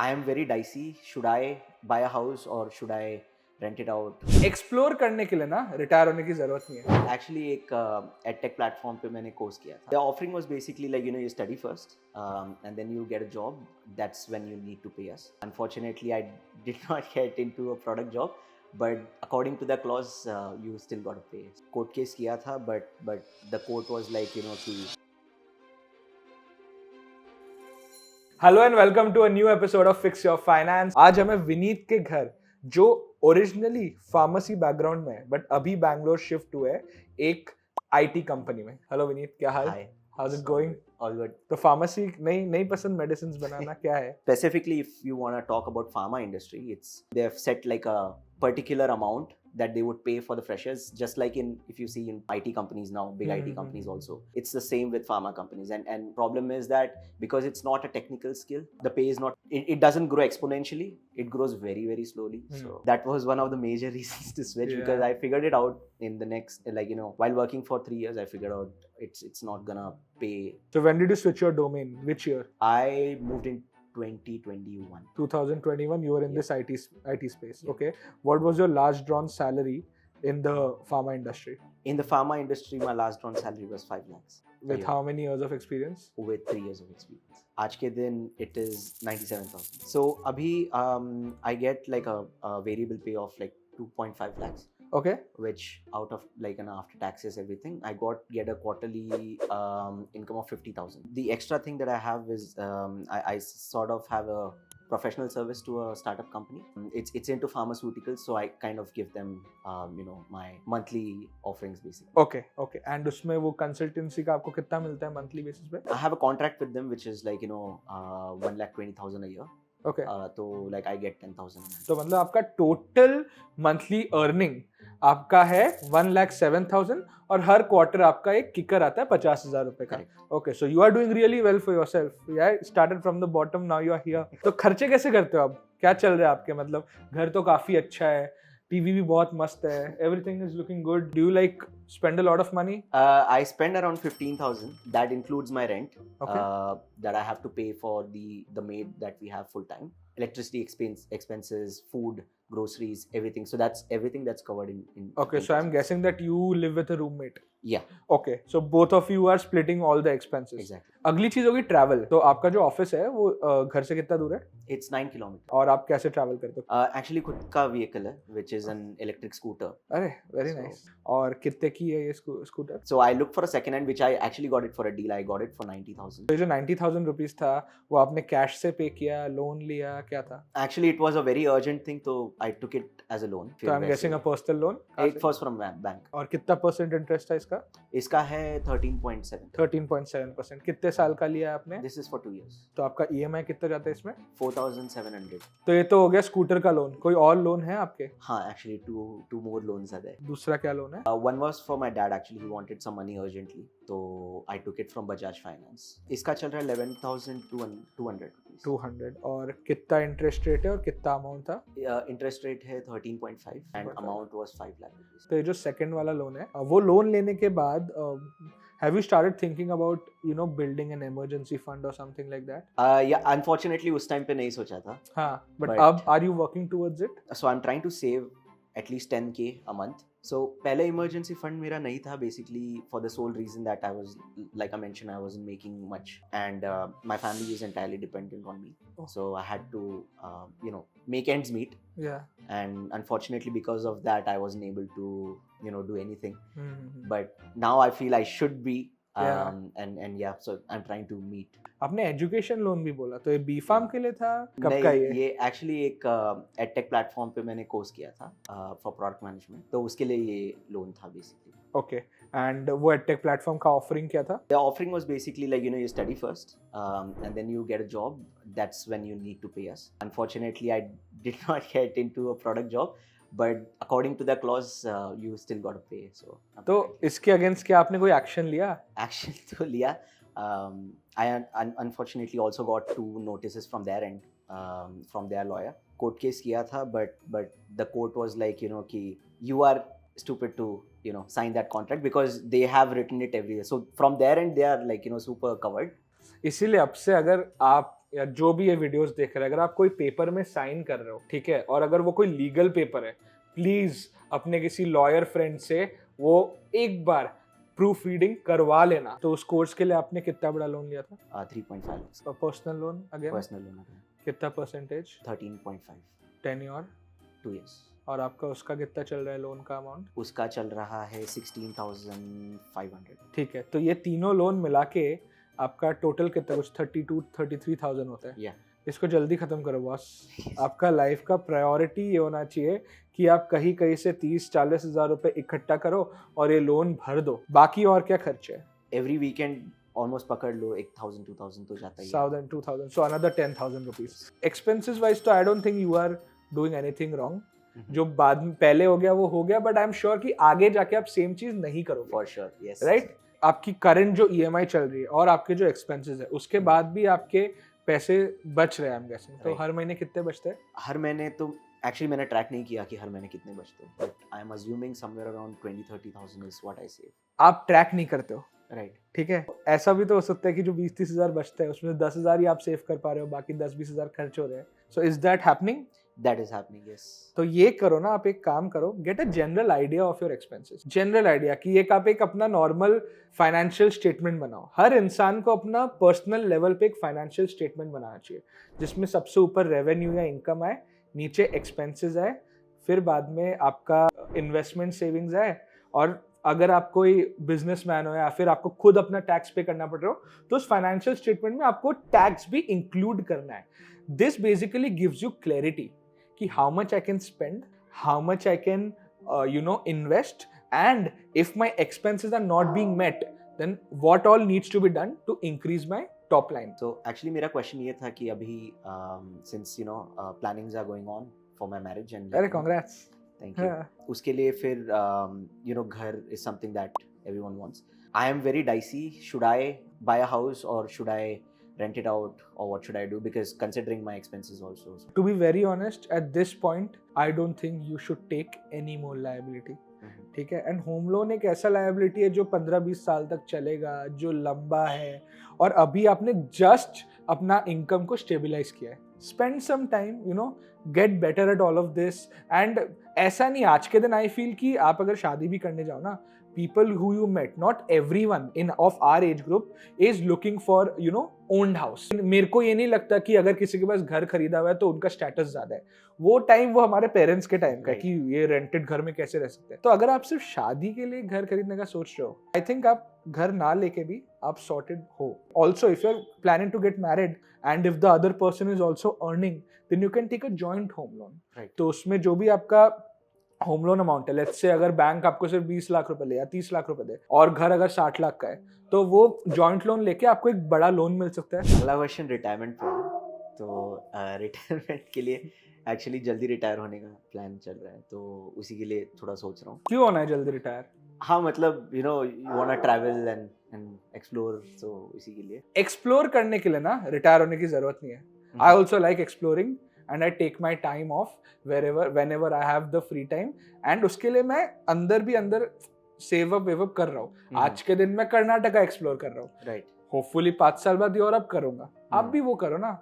I am very dicey. Should I buy a house or should I rent it out? Explore करने के लिए ना retire होने की जरूरत नहीं है. Actually, एक edtech platform पे मैंने course किया था. The offering was basically like you study first and then you get a job. That's when you need to pay us. Unfortunately, I did not get into a product job, but according to the clause, you still got to pay. Court case किया था, but the court was like कि hello and welcome to a new episode of fix your finance. आज हमें विनीत के घर, जो originally pharmacy background में है बट अभी बैंगलोर शिफ्ट हुए एक आईटी कंपनी में. हेलो विनीत, क्या हाल? Hi. How is it going? All good. तो फार्मेसी नहीं पसंद, मेडिसिन बनाना क्या है? Specifically, if you want to talk about pharma industry, they have set like a particular amount that they would pay for the freshers, just like if you see in IT companies now, big IT companies also. It's the same with pharma companies. And problem is that because it's not a technical skill, the pay is not, it doesn't grow exponentially. It grows very, very slowly. So that was one of the major reasons to switch, because I figured it out in the next, while working for 3 years, I figured out it's not gonna pay. So when did you switch your domain? Which year? I moved in 2021. 2021, you were in this IT space. Okay. What was your last drawn salary in the pharma industry? In the pharma industry, my last drawn salary was 5 lakhs. With how many years of experience? With 3 years of experience. आज के दिन it is 97,000. So अभी I get like a variable pay of like 2.5 lakhs. Okay. Which out of after taxes everything, I get a quarterly income of 50,000. The extra thing that I have is I sort of have a professional service to a startup company. It's into pharmaceuticals, so I kind of give them my monthly offerings basically. Okay. And उसमें वो consultancy का आपको कितना मिलता है monthly basis पे? I have a contract with them which is 1,20,000 a year. Okay. तो I get 10,000. तो मतलब आपका total monthly earning आपका है 1,07,000 और हर क्वार्टर आपका एक किकर आता है 50,000 रुपए का. Okay, so you are doing really well for yourself. Yeah started from the bottom, now you are here. तो खर्चे कैसे करते हो आप? क्या चल रहा है आपके? मतलब घर तो काफी अच्छा है, टीवी भी बहुत मस्त है, everything is looking good. Do you spend a lot of money? I spend around 15,000. That includes my rent. Okay. That I have to pay for the maid that we have full time. Electricity expenses, food, groceries, everything. So that's everything that's covered in Okay, so I'm guessing that you live with a roommate. Yeah. Okay, so both of you are splitting all the expenses. Exactly. अगली चीज होगी travel. तो आपका जो office है वो घर से कितना दूर है? It's 9 kilometers. और आप कैसे ट्रैवल करते हो? Actually खुद का व्हीकल है, which is an electric scooter. अरे वेरी नाइस. और कितने की है ये scooter? So I looked for a second hand, which I actually got it for a deal. I got it for 90,000. तो जो 90,000 रुपीस था वो आपने कैश से पे किया, लोन लिया, क्या था? Actually it was a very urgent thing, so I took it as a loan. So I'm guessing a personal loan. It was from bank. और कितना परसेंट इंटरेस्ट है इसका? इसका है 13.7. 13.7%. कितने साल का लिया आपने? This is for 2 years. तो आपका EMI कितना जाता है इसमें? 4,700. तो ये तो हो गया स्कूटर का लोन. कोई और लोन है आपके? हाँ, actually two more loans are there. दूसरा क्या लोन है? One was for my dad. Actually he wanted some money urgently, so I took it from Bajaj Finance. इसका चल रहा है 11,200 rupees. 200. और कितना इंटरेस्ट रेट है और कितना अमाउंट था? इंटरेस्ट रेट है 13.5 and amount was 5 lakh rupees. तो ये जो सेकंड वाला लोन है, वो लोन लेने के बाद have you started thinking about building an emergency fund or something like that? Yeah, unfortunately उस टाइम पे नहीं सोचा था. हाँ, but अब are you working towards it? So I'm trying to save at least 10K a month. So पहले emergency fund मेरा नहीं था, basically for the sole reason that I was, like I mentioned, I wasn't making much and my family is entirely dependent on me. So I had to make ends meet. Yeah. And unfortunately because of that I wasn't able to do anything. But now I feel I should be. And yeah, so I'm trying to meet. आपने education loan भी बोला, तो ये B farm के लिए था? कब नहीं, का ये एक्चुअली एक एडटेक प्लेटफॉर्म पे मैंने कोर्स किया था फॉर प्रोडक्ट मैनेजमेंट, तो उसके लिए ये लोन था बेसिकली. ओके. एंड वो एडटेक प्लेटफॉर्म का ऑफरिंग क्या था? The offering was basically you study first and then you get a job. That's when you need to pay us. Unfortunately I did not get into a product job, but according to the clause you still got to pay. So तो इसके against क्या आपने कोई action लिया? Action तो लिया. I unfortunately also got 2 notices from their end, from their lawyer. Court case किया था, but the court was like कि you are stupid to sign that contract because they have written it everywhere. So from their end they are super covered. इसीलिए अब से अगर आप या जो भी ये वीडियोस देख रहे हैं, अगर आप कोई पेपर में साइन कर रहे हो, ठीक है, और अगर वो कोई लीगल पेपर है, प्लीज अपने किसी लॉयर फ्रेंड से वो एक बार प्रूफ रीडिंग करवा लेना। तो उस कोर्स के लिए आपने कितना बड़ा लोन लिया था? 3.5 lakhs और personal loan again personal loan है। कितना परसेंटेज? 13.5 tenure 2 years। और आपका उसका कितना चल रहा है लोन का अमाउंट? उसका चल रहा है 16,500। ठीक है, तो ये तीनों लोन मिला के आपका टोटल कितना, कुछ 32-33,000 होता है। या इसको जल्दी खत्म करो बॉस। आपका लाइफ का प्रायोरिटी ये होना चाहिए कि आप कहीं कहीं से 30-40 हज़ार रुपए इकट्ठा करो और ये लोन भर दो। बाकी और क्या खर्चे है? एवरी वीकेंड ऑलमोस्ट पकड़ लो 1,000-2,000 तो जाता ही है। 1,000-2,000, so another 10,000 rupees. Expenses wise तो I don't think you are doing anything wrong. जो बाद में पहले हो गया वो हो गया, बट आई एम श्योर कि आगे जाके आप सेम चीज नहीं करोगे। For sure, yes. राइट, आपकी करंट जो ईएमआई चल रही है और आपके जो एक्सपेंसेस है उसके बाद भी आपके पैसे बच रहे हैं, आई एम गेसिंग। तो Right. हर महीने कितने बचते हैं? हर महीने तो एक्चुअली मैंने ट्रैक नहीं किया कि हर महीने कितने बचते हैं, but I am assuming somewhere around 20-30,000 is what I save. आप ट्रैक नहीं करते हो, राइट। ठीक है। ऐसा भी तो हो सकता है कि जो 20-30 हज़ार बचते हैं उसमें 10,000 ही आप सेव कर पा रहे हो, बाकी 10-20 हज़ार खर्च हो रहे हैं। So is that happening? That is happening, yes. तो ये करो ना, आप एक काम करो, get a general idea of your expenses. General idea कि एक आप एक अपना नॉर्मल फाइनेंशियल स्टेटमेंट बनाओ। हर इंसान को अपना पर्सनल लेवल पे एक फाइनेंशियल स्टेटमेंट बनाना चाहिए, जिसमें सबसे ऊपर रेवेन्यू या इनकम आए, नीचे एक्सपेंसेस आए, फिर बाद में आपका इन्वेस्टमेंट सेविंग्स आए, और अगर आप कोई बिजनेसमैन हो या फिर आपको खुद अपना टैक्स पे करना पड़ रहा हो तो उस फाइनेंशियल स्टेटमेंट में आपको टैक्स भी इंक्लूड करना है। This basically gives you clarity कि how much I can spend, how much I can invest, and if my expenses are not being met, then what all needs to be done to increase my top line. So actually मेरा question ये था कि अभी since plannings are going on for my marriage and अरे congrats. Thank you. उसके लिए फिर घर is something that everyone wants. I am very dicey. Should I buy a house or should I rent it out, or what should I do, because considering my expenses also. To be very honest, at this point I don't think you should take any more liability. ठीक है, and home loan एक ऐसा liability है जो 15-20 साल तक चलेगा, जो लंबा है, और अभी आपने जस्ट अपना इनकम को स्टेबलाइज किया है। Spend some time, get better at all of this. And ऐसा नहीं, आज के दिन आई फील कि आप अगर शादी भी करने जाओ ना, people who you met, not everyone of our age group is looking for owned house. मेरे को ये नहीं लगता कि अगर किसी के पास घर खरीदा हुआ है तो उनका स्टेटस ज्यादा है। वो टाइम वो हमारे पेरेंट्स के टाइम का कि ये रेंटेड घर में कैसे रह सकते हैं। तो अगर आप सिर्फ शादी के लिए घर खरीदने का सोच रहे हो, आई थिंक आप घर ना लेके भी आप सॉर्टेड हो। Also if you are planning to get married and if the other person is also earning, then you can take a joint home loan. तो उसमें जो भी आपका होम लोन अमाउंट है, लेट्स से अगर बैंक आपको सिर्फ 20 लाख रुपए दे या 30 लाख रुपए दे और घर अगर 60 लाख का है, तो वो जॉइंट लोन लेके आपको एक बड़ा लोन मिल सकता है। अगला क्वेश्चन रिटायरमेंट पर। तो रिटायरमेंट के लिए एक्चुअली जल्दी रिटायर होने का प्लान चल रहा है, तो उसी के लिए थोड़ा सोच रहा हूँ। क्यों होना है जल्दी रिटायर? हाँ, मतलब you wanna travel and explore, so इसी के लिए। एक्सप्लोर करने के लिए ना रिटायर होने की जरूरत नहीं है। I also like exploring and I take my time off whenever I have the free time, and उसके लिए मैं अंदर भी अंदर सेव अप कर रहा हूँ। आज के दिन मैं कर्नाटका एक्सप्लोर कर रहा हूँ, राइट। होपफुली 5 साल बाद यूरोप करूंगा। आप भी वो करो ना,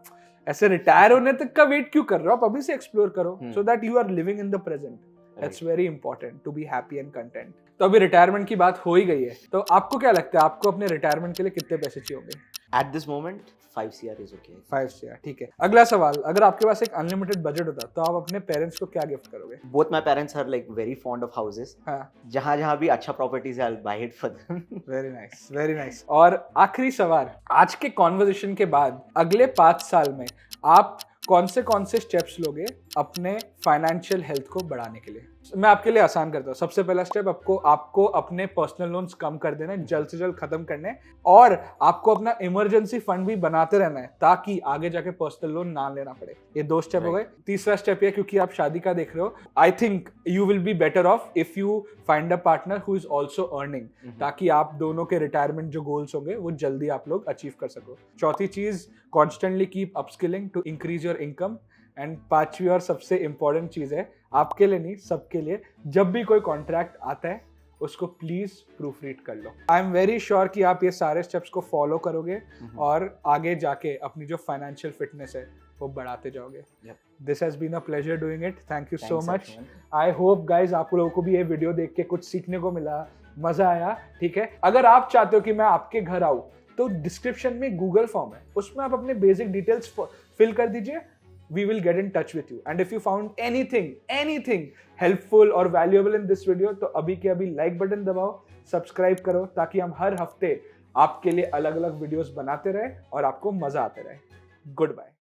ऐसे रिटायर होने तक का वेट क्यों कर रहे हो? आप अभी से एक्सप्लोर करो, so that you are living in the present. That's very important to be happy and content. तो अभी रिटायरमेंट की बात हो ही गई है, तो आपको क्या लगता है आपको अपने रिटायरमेंट के लिए कितने पैसे चाहिए होंगे? At this moment 5 CR is okay. 5 CR, ठीक है। अगला सवाल, अगर आपके पास एक अनलिमिटेड बजट होता तो आप अपने पेरेंट्स को क्या गिफ्ट करोगे? Both my parents are like very fond of houses. हाँ। जहाँ भी अच्छा प्रॉपर्टीज है I'll buy it for them. Very nice, very nice. और आखिरी सवाल, आज के कॉन्वर्सेशन के बाद अगले 5 साल में आप कौन से स्टेप्स लोगे अपने फाइनेंशियल हेल्थ को बढ़ाने के लिए? मैं आपके लिए आसान करता हूँ। सबसे पहला स्टेप, आपको अपने पर्सनल लोन्स कम कर देना है, जल्द से जल्द खत्म करने, और आपको अपना इमरजेंसी फंड भी बनाते रहना है ताकि आगे जाके पर्सनल लोन ना लेना पड़े। ये 2 स्टेप हो गए। तीसरा स्टेप ये, क्योंकि आप शादी का देख रहे हो, I think you will be better of if you find a partner who is also earning, ताकि आप दोनों के रिटायरमेंट जो गोल्स होंगे वो जल्दी आप लोग अचीव कर सको। चौथी चीज, constantly keep upskilling to increase your income. And 5वीं और सबसे इंपॉर्टेंट चीज है, आपके लिए नहीं सबके लिए, जब भी कोई कॉन्ट्रैक्ट आता है उसको प्लीज प्रूफ रीड कर लो। आई एम वेरी श्योर कि आप ये सारे स्टेप्स को फॉलो करोगे और आगे जाके अपनी जो फाइनेंशियल फिटनेस है वो बढ़ाते जाओगे। This has been a pleasure doing it, thank you so much. I hope guys आप लोगों को भी ये वीडियो देख के कुछ सीखने को मिला, मजा आया। ठीक है, अगर आप चाहते हो कि मैं आपके घर आऊं तो डिस्क्रिप्शन में गूगल फॉर्म है, उसमें आप अपने बेसिक डिटेल्स फिल कर दीजिए। We will get in touch with you. And if you found anything helpful or valuable in this video, तो अभी के अभी लाइक बटन दबाओ, सब्सक्राइब करो, ताकि हम हर हफ्ते आपके लिए अलग अलग वीडियोस बनाते रहे और आपको मजा आते रहे। Good bye.